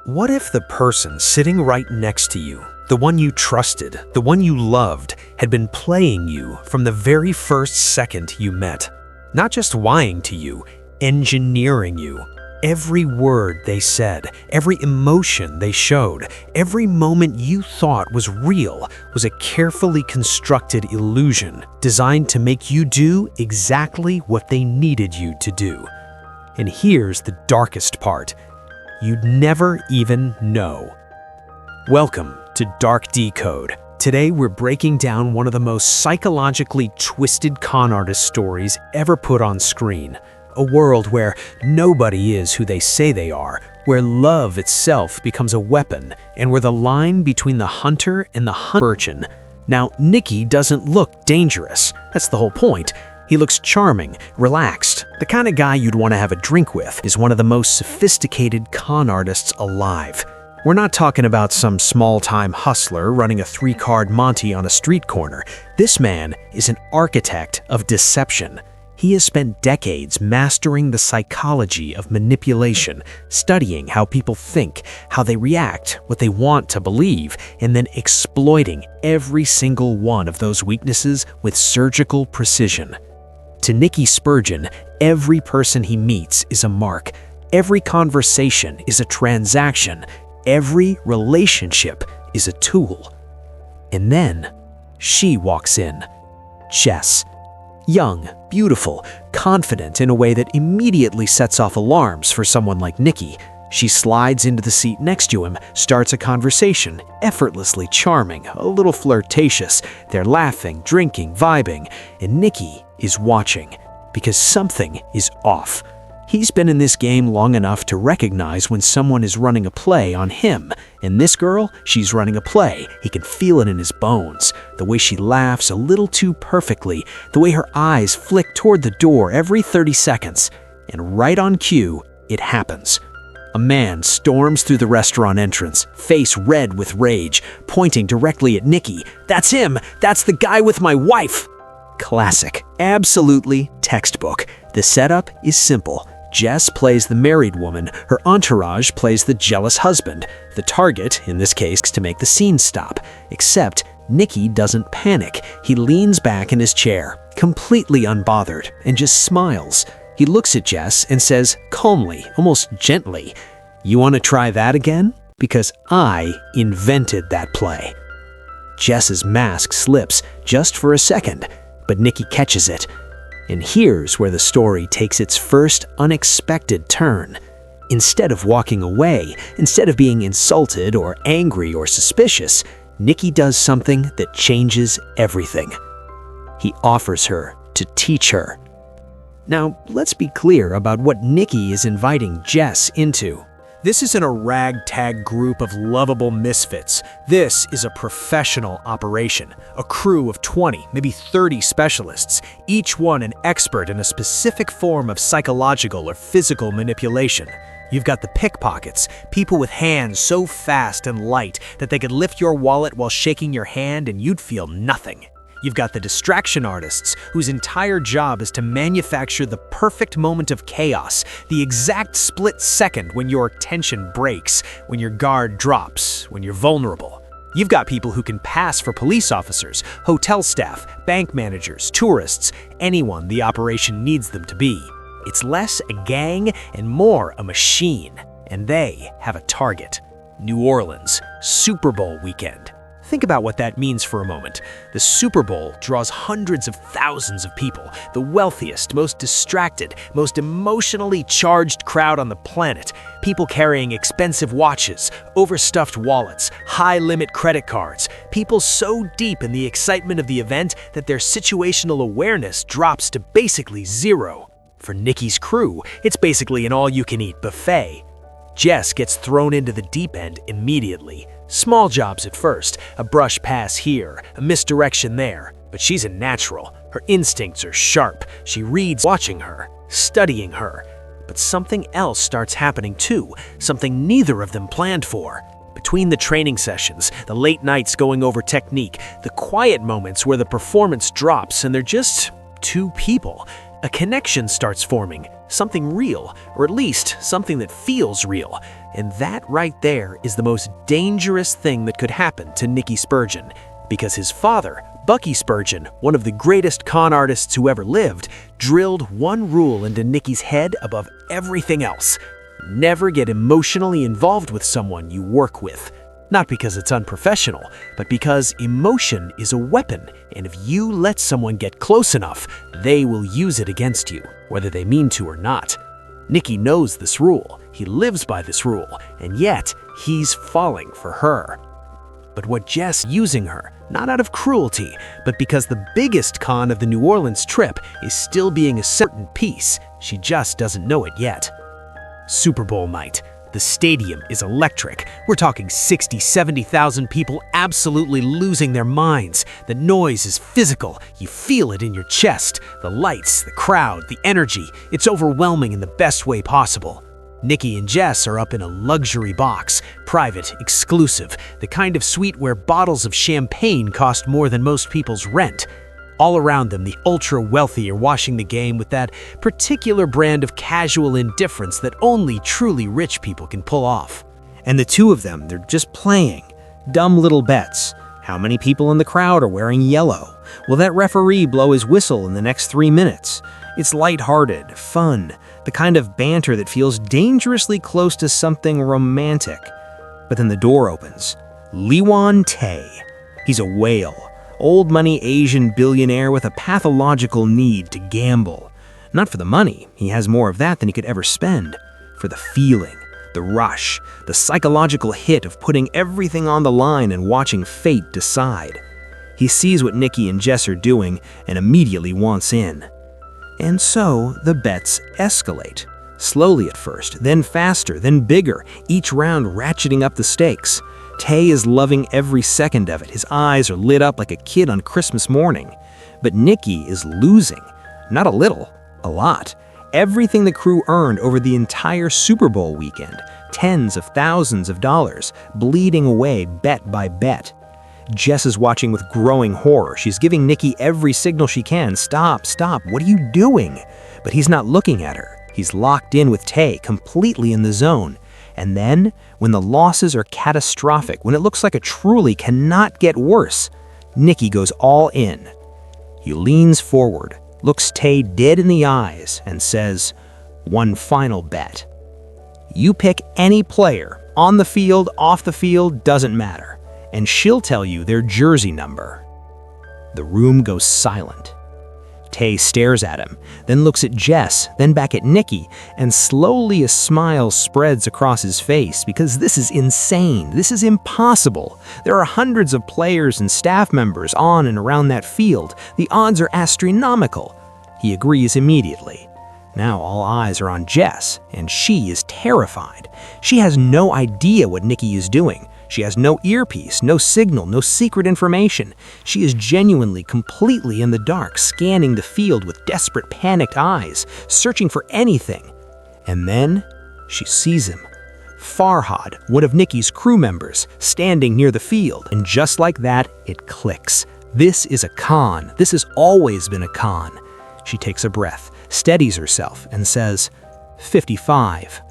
What if the person sitting right next to you, the one you trusted, the one you loved, had been playing you from the very first second you met? Not just lying to you, engineering you. Every word they said, every emotion they showed, every moment you thought was real was a carefully constructed illusion designed to make you do exactly what they needed you to do. And here's the darkest part. You'd never even know. Welcome to Dark Decode. Today we're breaking down one of the most psychologically twisted con artist stories ever put on screen. A world where nobody is who they say they are, where love itself becomes a weapon, and where the line between the hunter and the urchin. Now, Nicky doesn't look dangerous. That's the whole point. He looks charming, relaxed. The kind of guy you'd want to have a drink with. Is one of the most sophisticated con artists alive. We're not talking about some small-time hustler running a 3-card Monte on a street corner. This man is an architect of deception. He has spent decades mastering the psychology of manipulation, studying how people think, how they react, what they want to believe, and then exploiting every single one of those weaknesses with surgical precision. To Nicky Spurgeon, every person he meets is a mark. Every conversation is a transaction. Every relationship is a tool. And then she walks in. Jess. Young, beautiful, confident in a way that immediately sets off alarms for someone like Nicky. She slides into the seat next to him, starts a conversation, effortlessly charming, a little flirtatious. They're laughing, drinking, vibing, and Nicky is watching because something is off. He's been in this game long enough to recognize when someone is running a play on him. And this girl, she's running a play. He can feel it in his bones. The way she laughs a little too perfectly. The way her eyes flick toward the door every 30 seconds. And right on cue, it happens. A man storms through the restaurant entrance, face red with rage, pointing directly at Nicky. That's him! That's the guy with my wife! Classic. Absolutely textbook. The setup is simple. Jess plays the married woman, her entourage plays the jealous husband. The target, in this case, is to make the scene stop. Except, Nicky doesn't panic. He leans back in his chair, completely unbothered, and just smiles. He looks at Jess and says calmly, almost gently, "You want to try that again? Because I invented that play." Jess's mask slips just for a second, but Nicky catches it. And here's where the story takes its first unexpected turn. Instead of walking away, instead of being insulted or angry or suspicious, Nicky does something that changes everything. He offers her to teach her. Now, let's be clear about what Nicky is inviting Jess into. This isn't a ragtag group of lovable misfits. This is a professional operation, a crew of 20, maybe 30 specialists, each one an expert in a specific form of psychological or physical manipulation. You've got the pickpockets, people with hands so fast and light that they could lift your wallet while shaking your hand and you'd feel nothing. You've got the distraction artists, whose entire job is to manufacture the perfect moment of chaos, the exact split second when your tension breaks, when your guard drops, when you're vulnerable. You've got people who can pass for police officers, hotel staff, bank managers, tourists, anyone the operation needs them to be. It's less a gang and more a machine, and they have a target. New Orleans, Super Bowl weekend. Think about what that means for a moment. The Super Bowl draws hundreds of thousands of people, the wealthiest, most distracted, most emotionally charged crowd on the planet. People carrying expensive watches, overstuffed wallets, high-limit credit cards. People so deep in the excitement of the event that their situational awareness drops to basically zero. For Nicky's crew, it's basically an all-you-can-eat buffet. Jess gets thrown into the deep end immediately. Small jobs at first, a brush pass here, a misdirection there, but she's a natural. Her instincts are sharp. She reads watching her, studying her. But something else starts happening too, something neither of them planned for. Between the training sessions, the late nights going over technique, the quiet moments where the performance drops and they're just two people, a connection starts forming, something real, or at least something that feels real. And that right there is the most dangerous thing that could happen to Nicky Spurgeon, because his father, Bucky Spurgeon, one of the greatest con artists who ever lived, drilled one rule into Nicky's head above everything else. Never get emotionally involved with someone you work with. Not because it's unprofessional, but because emotion is a weapon, and if you let someone get close enough, they will use it against you, whether they mean to or not. Nicky knows this rule, he lives by this rule, and yet he's falling for her. But what Jess using her, not out of cruelty, but because the biggest con of the New Orleans trip is still being a certain piece, she just doesn't know it yet. Super Bowl night. The stadium is electric. We're talking 60, 70,000 people absolutely losing their minds. The noise is physical. You feel it in your chest. The lights, the crowd, the energy. It's overwhelming in the best way possible. Nicky and Jess are up in a luxury box, private, exclusive, the kind of suite where bottles of champagne cost more than most people's rent. All around them, the ultra-wealthy are watching the game with that particular brand of casual indifference that only truly rich people can pull off. And the two of them, they're just playing. Dumb little bets. How many people in the crowd are wearing yellow? Will that referee blow his whistle in the next 3 minutes? It's lighthearted, fun, the kind of banter that feels dangerously close to something romantic. But then the door opens. Lewan Tay. He's a whale. Old money Asian billionaire with a pathological need to gamble. Not for the money, he has more of that than he could ever spend. For the feeling, the rush, the psychological hit of putting everything on the line and watching fate decide. He sees what Nicky and Jess are doing and immediately wants in. And so the bets escalate. Slowly at first, then faster, then bigger, each round ratcheting up the stakes. Tay is loving every second of it. His eyes are lit up like a kid on Christmas morning. But Nicky is losing. Not a little, a lot. Everything the crew earned over the entire Super Bowl weekend. Tens of thousands of dollars, bleeding away bet by bet. Jess is watching with growing horror. She's giving Nicky every signal she can. Stop, stop, what are you doing? But he's not looking at her. He's locked in with Tay, completely in the zone. And then, when the losses are catastrophic, when it looks like it truly cannot get worse, Nicky goes all in. He leans forward, looks Tay dead in the eyes, and says, "One final bet. You pick any player, on the field, off the field, doesn't matter, and she'll tell you their jersey number." The room goes silent. Tay stares at him, then looks at Jess, then back at Nicky, and slowly a smile spreads across his face because this is insane. This is impossible. There are hundreds of players and staff members on and around that field. The odds are astronomical. He agrees immediately. Now all eyes are on Jess, and she is terrified. She has no idea what Nicky is doing. She has no earpiece, no signal, no secret information. She is genuinely, completely in the dark, scanning the field with desperate, panicked eyes, searching for anything. And then she sees him. Farhad, one of Nicky's crew members, standing near the field. And just like that, it clicks. This is a con. This has always been a con. She takes a breath, steadies herself, and says, 55.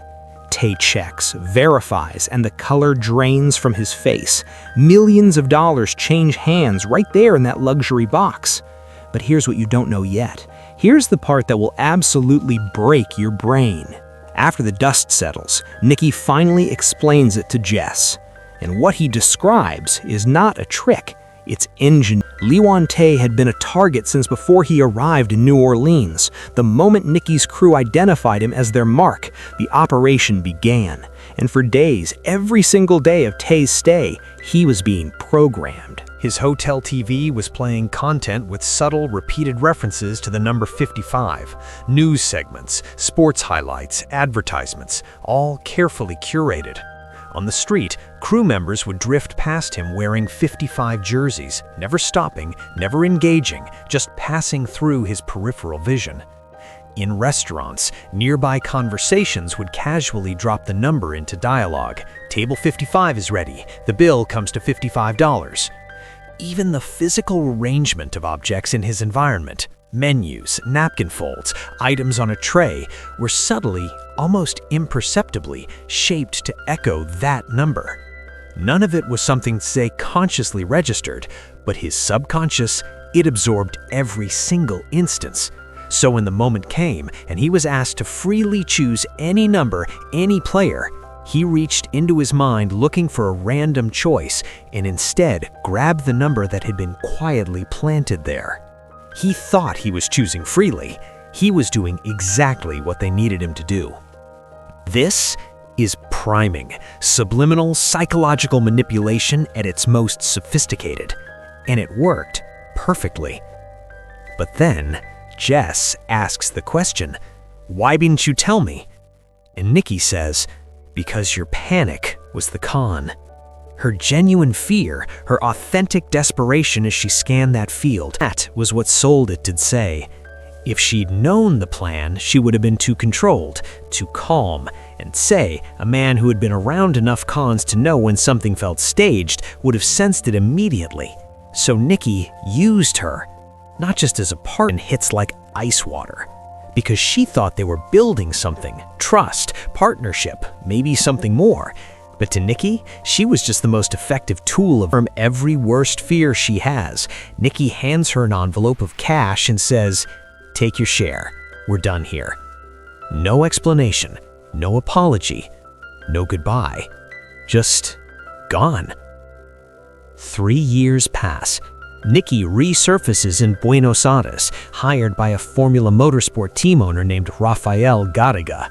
Tay checks, verifies, and the color drains from his face. Millions of dollars change hands right there in that luxury box. But here's what you don't know yet. Here's the part that will absolutely break your brain. After the dust settles, Nicky finally explains it to Jess. And what he describes is not a trick. It's engine. Lewan Tay had been a target since before he arrived in New Orleans. The moment Nicky's crew identified him as their mark, the operation began. And for days, every single day of Tay's stay, he was being programmed. His hotel TV was playing content with subtle, repeated references to the number 55. News segments, sports highlights, advertisements, all carefully curated. On the street, crew members would drift past him wearing 55 jerseys, never stopping, never engaging, just passing through his peripheral vision. In restaurants, nearby conversations would casually drop the number into dialogue. Table 55 is ready. The bill comes to $55. Even the physical arrangement of objects in his environment, Menus, napkin folds, items on a tray were subtly, almost imperceptibly, shaped to echo that number. None of it was something Say consciously registered, but his subconscious, it absorbed every single instance. So when the moment came and he was asked to freely choose any number, any player, he reached into his mind looking for a random choice and instead grabbed the number that had been quietly planted there. He thought he was choosing freely. He was doing exactly what they needed him to do. This is priming, subliminal psychological manipulation at its most sophisticated. And it worked perfectly. But then, Jess asks the question, "Why didn't you tell me?" And Nikki says, "Because your panic was the con." Her genuine fear, her authentic desperation as she scanned that field, that was what sold it, did Say. If she'd known the plan, she would have been too controlled, too calm, and Say, a man who had been around enough cons to know when something felt staged, would have sensed it immediately. So Nikki used her, not just as a part in hits like ice water, because she thought they were building something, trust, partnership, maybe something more. But to Nikki, she was just the most effective tool of every worst fear she has. Nikki hands her an envelope of cash and says, "Take your share. We're done here." No explanation, no apology, no goodbye. Just gone. 3 years pass. Nikki resurfaces in Buenos Aires, hired by a Formula Motorsport team owner named Rafael Garriga.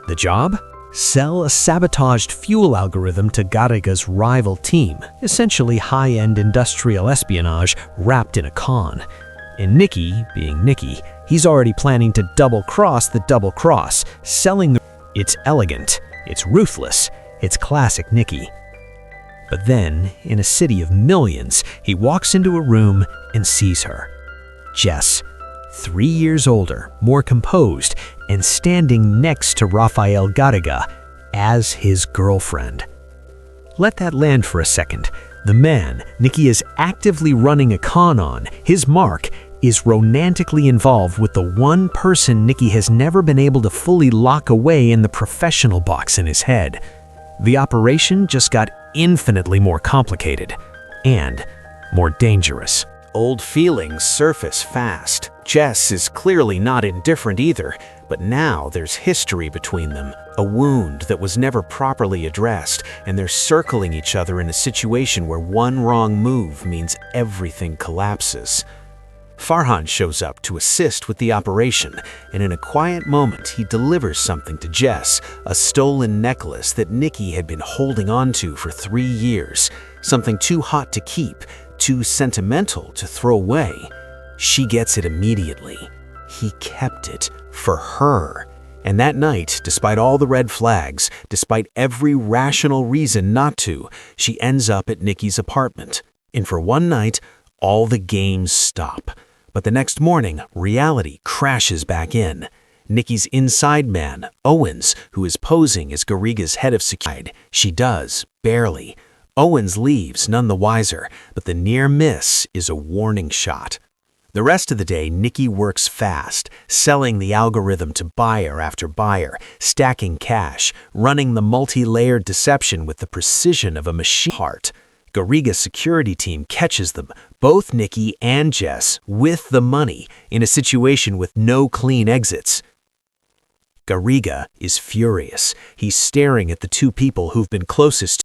The job? Sell a sabotaged fuel algorithm to Garriga's rival team, essentially high-end industrial espionage wrapped in a con. And Nikki, being Nikki, he's already planning to double-cross the double-cross, selling the... It's elegant, it's ruthless, it's classic Nikki. But then, in a city of millions, he walks into a room and sees her. Jess, 3 years older, more composed, and standing next to Rafael Garriga as his girlfriend. Let that land for a second. The man Nikki is actively running a con on, his mark, is romantically involved with the one person Nikki has never been able to fully lock away in the professional box in his head. The operation just got infinitely more complicated and more dangerous. Old feelings surface fast. Jess is clearly not indifferent either, but now there's history between them, a wound that was never properly addressed, and they're circling each other in a situation where one wrong move means everything collapses. Farhan shows up to assist with the operation, and in a quiet moment he delivers something to Jess, a stolen necklace that Nikki had been holding on to for 3 years, something too hot to keep, too sentimental to throw away. She gets it immediately. He kept it for her. And that night, despite all the red flags, despite every rational reason not to, she ends up at Nikki's apartment. And for one night, all the games stop. But the next morning, reality crashes back in. Nikki's inside man, Owens, who is posing as Garriga's head of security, she does, barely. Owens leaves, none the wiser, but the near miss is a warning shot. The rest of the day, Nikki works fast, selling the algorithm to buyer after buyer, stacking cash, running the multi-layered deception with the precision of a machine heart. Garriga's security team catches them, both Nikki and Jess, with the money, in a situation with no clean exits. Garriga is furious. He's staring at the two people who've been closest